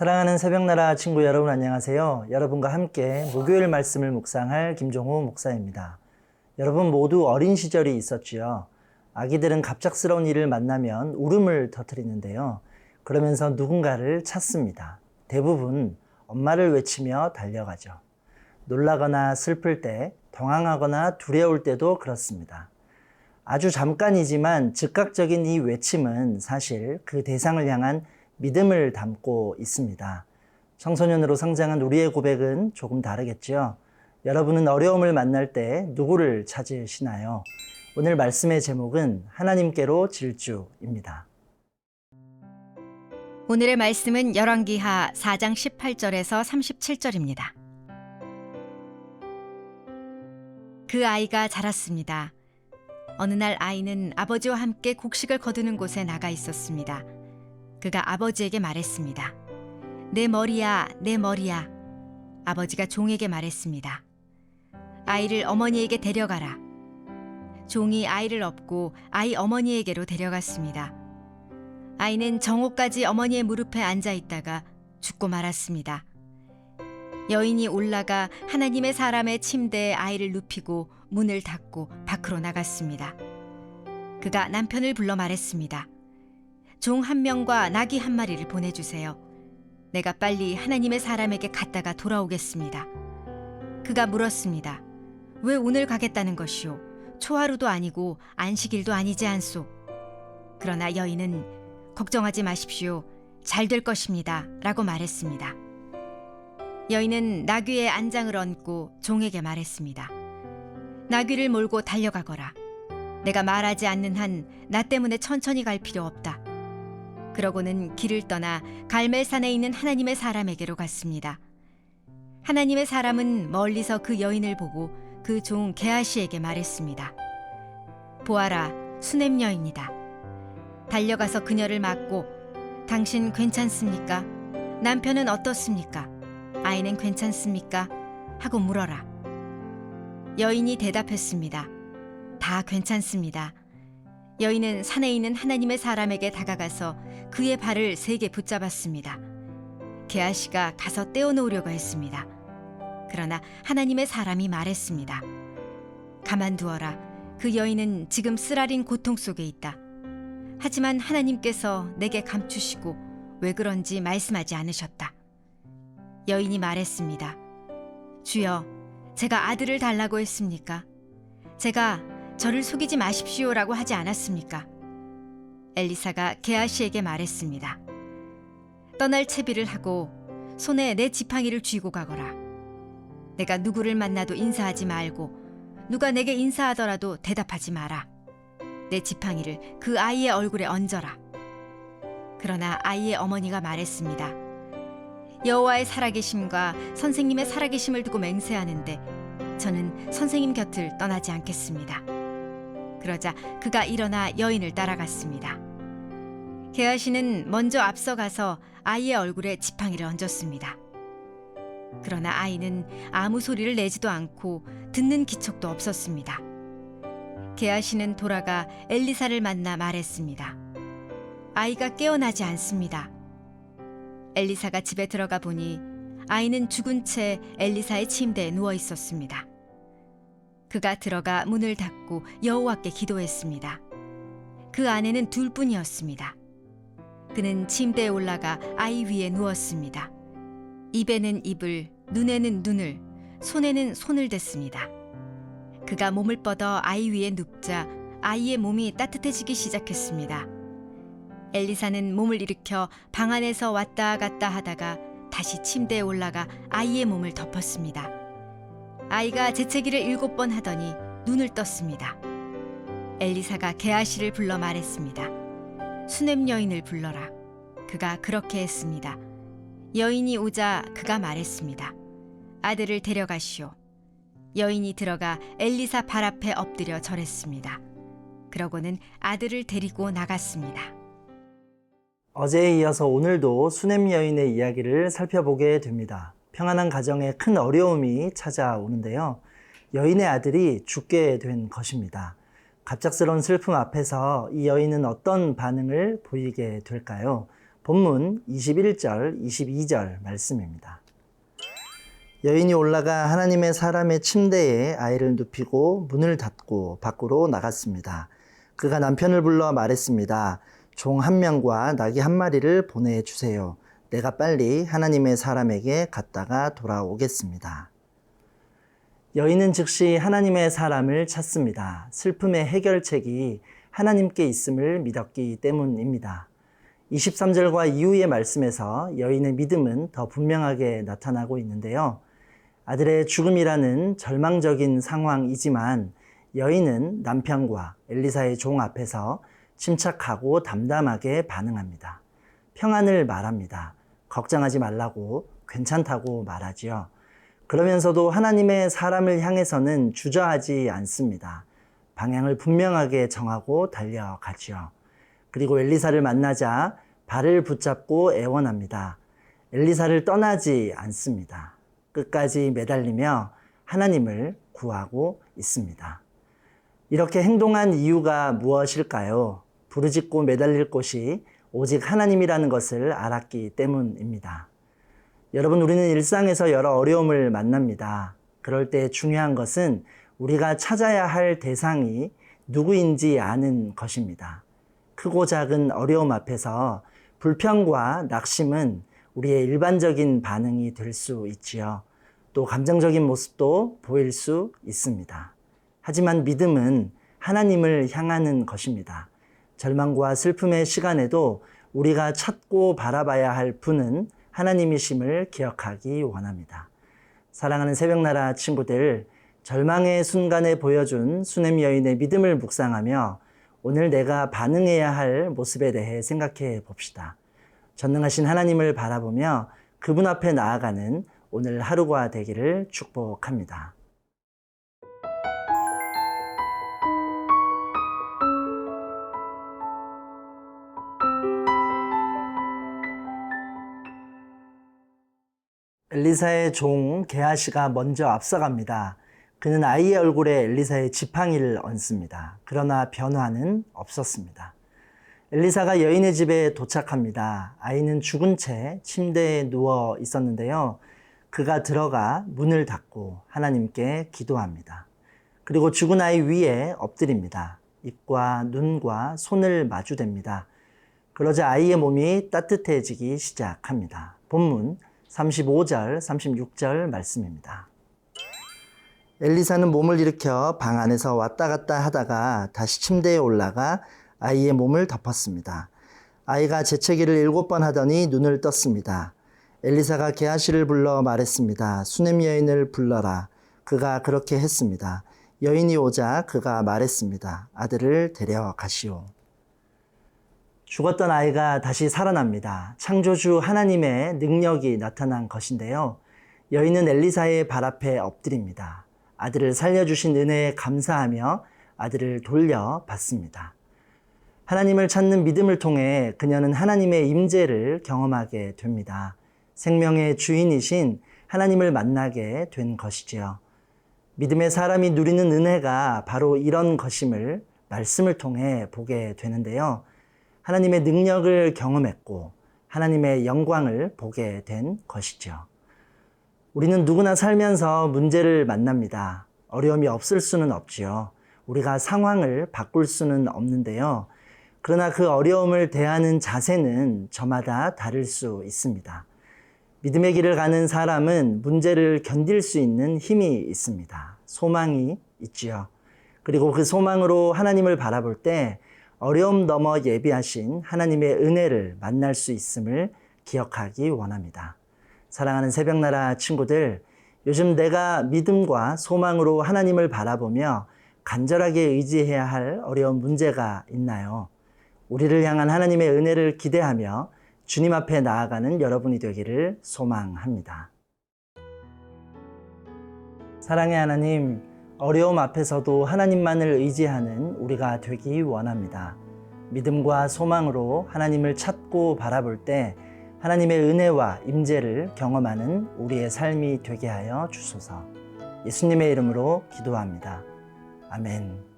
사랑하는 새벽나라 친구 여러분 안녕하세요. 여러분과 함께 목요일 말씀을 묵상할 김종우 목사입니다. 여러분 모두 어린 시절이 있었지요. 아기들은 갑작스러운 일을 만나면 울음을 터뜨리는데요. 그러면서 누군가를 찾습니다. 대부분 엄마를 외치며 달려가죠. 놀라거나 슬플 때, 당황하거나 두려울 때도 그렇습니다. 아주 잠깐이지만 즉각적인 이 외침은 사실 그 대상을 향한 믿음을 담고 있습니다. 청소년으로 성장한 우리의 고백은 조금 다르겠죠. 여러분은 어려움을 만날 때 누구를 찾으시나요? 오늘 말씀의 제목은 하나님께로 질주입니다. 오늘의 말씀은 열왕기하 4장 18절에서 37절입니다. 그 아이가 자랐습니다. 어느 날 아이는 아버지와 함께 곡식을 거두는 곳에 나가 있었습니다. 그가 아버지에게 말했습니다. 내 머리야, 내 머리야. 아버지가 종에게 말했습니다. 아이를 어머니에게 데려가라. 종이 아이를 업고 아이 어머니에게로 데려갔습니다. 아이는 정오까지 어머니의 무릎에 앉아 있다가 죽고 말았습니다. 여인이 올라가 하나님의 사람의 침대에 아이를 눕히고 문을 닫고 밖으로 나갔습니다. 그가 남편을 불러 말했습니다. 종 한 명과 나귀 한 마리를 보내주세요. 내가 빨리 하나님의 사람에게 갔다가 돌아오겠습니다. 그가 물었습니다. 왜 오늘 가겠다는 것이오? 초하루도 아니고 안식일도 아니지 않소? 그러나 여인은 걱정하지 마십시오. 잘 될 것입니다. 라고 말했습니다. 여인은 나귀의 안장을 얹고 종에게 말했습니다. 나귀를 몰고 달려가거라. 내가 말하지 않는 한 나 때문에 천천히 갈 필요 없다. 그러고는 길을 떠나 갈멜산에 있는 하나님의 사람에게로 갔습니다. 하나님의 사람은 멀리서 그 여인을 보고 그 종 게하시에게 말했습니다. 보아라, 수넴 여인이다. 달려가서 그녀를 맞고 당신 괜찮습니까? 남편은 어떻습니까? 아이는 괜찮습니까? 하고 물어라. 여인이 대답했습니다. 다 괜찮습니다. 여인은 산에 있는 하나님의 사람에게 다가가서 그의 발을 3개 붙잡았습니다. 게하시가 가서 떼어놓으려고 했습니다. 그러나 하나님의 사람이 말했습니다. 가만두어라. 그 여인은 지금 쓰라린 고통 속에 있다. 하지만 하나님께서 내게 감추시고 왜 그런지 말씀하지 않으셨다. 여인이 말했습니다. 주여, 제가 아들을 달라고 했습니까? 제가 저를 속이지 마십시오라고 하지 않았습니까? 엘리사가 게하시에게 말했습니다. 떠날 채비를 하고 손에 내 지팡이를 쥐고 가거라. 내가 누구를 만나도 인사하지 말고 누가 내게 인사하더라도 대답하지 마라. 내 지팡이를 그 아이의 얼굴에 얹어라. 그러나 아이의 어머니가 말했습니다. 여호와의 살아계심과 선생님의 살아계심을 두고 맹세하는데 저는 선생님 곁을 떠나지 않겠습니다. 그러자 그가 일어나 여인을 따라갔습니다. 게하시는 먼저 앞서가서 아이의 얼굴에 지팡이를 얹었습니다. 그러나 아이는 아무 소리를 내지도 않고 듣는 기척도 없었습니다. 게하시는 돌아가 엘리사를 만나 말했습니다. 아이가 깨어나지 않습니다. 엘리사가 집에 들어가 보니 아이는 죽은 채 엘리사의 침대에 누워 있었습니다. 그가 들어가 문을 닫고 여호와께 기도했습니다. 그 아내는 둘뿐이었습니다. 그는 침대에 올라가 아이 위에 누웠습니다. 입에는 입을, 눈에는 눈을, 손에는 손을 댔습니다. 그가 몸을 뻗어 아이 위에 눕자 아이의 몸이 따뜻해지기 시작했습니다. 엘리사는 몸을 일으켜 방 안에서 왔다 갔다 하다가 다시 침대에 올라가 아이의 몸을 덮었습니다. 아이가 재채기를 7번 하더니 눈을 떴습니다. 엘리사가 게하시를 불러 말했습니다. 수넴 여인을 불러라. 그가 그렇게 했습니다. 여인이 오자 그가 말했습니다. 아들을 데려가시오. 여인이 들어가 엘리사 발 앞에 엎드려 절했습니다. 그러고는 아들을 데리고 나갔습니다. 어제에 이어서 오늘도 수넴 여인의 이야기를 살펴보게 됩니다. 평안한 가정에 큰 어려움이 찾아오는데요. 여인의 아들이 죽게 된 것입니다. 갑작스러운 슬픔 앞에서 이 여인은 어떤 반응을 보이게 될까요? 본문 21절, 22절 말씀입니다. 여인이 올라가 하나님의 사람의 침대에 아이를 눕히고 문을 닫고 밖으로 나갔습니다. 그가 남편을 불러 말했습니다. 종 한 명과 나귀 한 마리를 보내주세요. 내가 빨리 하나님의 사람에게 갔다가 돌아오겠습니다. 여인은 즉시 하나님의 사람을 찾습니다. 슬픔의 해결책이 하나님께 있음을 믿었기 때문입니다. 23절과 이후의 말씀에서 여인의 믿음은 더 분명하게 나타나고 있는데요. 아들의 죽음이라는 절망적인 상황이지만 여인은 남편과 엘리사의 종 앞에서 침착하고 담담하게 반응합니다. 평안을 말합니다. 걱정하지 말라고, 괜찮다고 말하지요. 그러면서도 하나님의 사람을 향해서는 주저하지 않습니다. 방향을 분명하게 정하고 달려가지요. 그리고 엘리사를 만나자 발을 붙잡고 애원합니다. 엘리사를 떠나지 않습니다. 끝까지 매달리며 하나님을 구하고 있습니다. 이렇게 행동한 이유가 무엇일까요? 부르짖고 매달릴 곳이 오직 하나님이라는 것을 알았기 때문입니다. 여러분, 우리는 일상에서 여러 어려움을 만납니다. 그럴 때 중요한 것은 우리가 찾아야 할 대상이 누구인지 아는 것입니다. 크고 작은 어려움 앞에서 불평과 낙심은 우리의 일반적인 반응이 될 수 있지요. 또 감정적인 모습도 보일 수 있습니다. 하지만 믿음은 하나님을 향하는 것입니다. 절망과 슬픔의 시간에도 우리가 찾고 바라봐야 할 분은 하나님이심을 기억하기 원합니다. 사랑하는 새벽나라 친구들, 절망의 순간에 보여준 수넴 여인의 믿음을 묵상하며 오늘 내가 반응해야 할 모습에 대해 생각해 봅시다. 전능하신 하나님을 바라보며 그분 앞에 나아가는 오늘 하루가 되기를 축복합니다. 엘리사의 종 게하시가 먼저 앞서갑니다. 그는 아이의 얼굴에 엘리사의 지팡이를 얹습니다. 그러나 변화는 없었습니다. 엘리사가 여인의 집에 도착합니다. 아이는 죽은 채 침대에 누워 있었는데요. 그가 들어가 문을 닫고 하나님께 기도합니다. 그리고 죽은 아이 위에 엎드립니다. 입과 눈과 손을 마주댑니다. 그러자 아이의 몸이 따뜻해지기 시작합니다. 본문 35절, 36절 말씀입니다. 엘리사는 몸을 일으켜 방 안에서 왔다 갔다 하다가 다시 침대에 올라가 아이의 몸을 덮었습니다. 아이가 재채기를 7번 하더니 눈을 떴습니다. 엘리사가 게하시를 불러 말했습니다. 수넴 여인을 불러라. 그가 그렇게 했습니다. 여인이 오자 그가 말했습니다. 아들을 데려가시오. 죽었던 아이가 다시 살아납니다. 창조주 하나님의 능력이 나타난 것인데요. 여인은 엘리사의 발 앞에 엎드립니다. 아들을 살려주신 은혜에 감사하며 아들을 돌려받습니다. 하나님을 찾는 믿음을 통해 그녀는 하나님의 임재를 경험하게 됩니다. 생명의 주인이신 하나님을 만나게 된 것이지요. 믿음의 사람이 누리는 은혜가 바로 이런 것임을 말씀을 통해 보게 되는데요. 하나님의 능력을 경험했고 하나님의 영광을 보게 된 것이죠. 우리는 누구나 살면서 문제를 만납니다. 어려움이 없을 수는 없지요. 우리가 상황을 바꿀 수는 없는데요. 그러나 그 어려움을 대하는 자세는 저마다 다를 수 있습니다. 믿음의 길을 가는 사람은 문제를 견딜 수 있는 힘이 있습니다. 소망이 있지요. 그리고 그 소망으로 하나님을 바라볼 때 어려움 넘어 예비하신 하나님의 은혜를 만날 수 있음을 기억하기 원합니다. 사랑하는 새벽나라 친구들, 요즘 내가 믿음과 소망으로 하나님을 바라보며 간절하게 의지해야 할 어려운 문제가 있나요? 우리를 향한 하나님의 은혜를 기대하며 주님 앞에 나아가는 여러분이 되기를 소망합니다. 사랑의 하나님, 어려움 앞에서도 하나님만을 의지하는 우리가 되기 원합니다. 믿음과 소망으로 하나님을 찾고 바라볼 때 하나님의 은혜와 임재를 경험하는 우리의 삶이 되게 하여 주소서. 예수님의 이름으로 기도합니다. 아멘.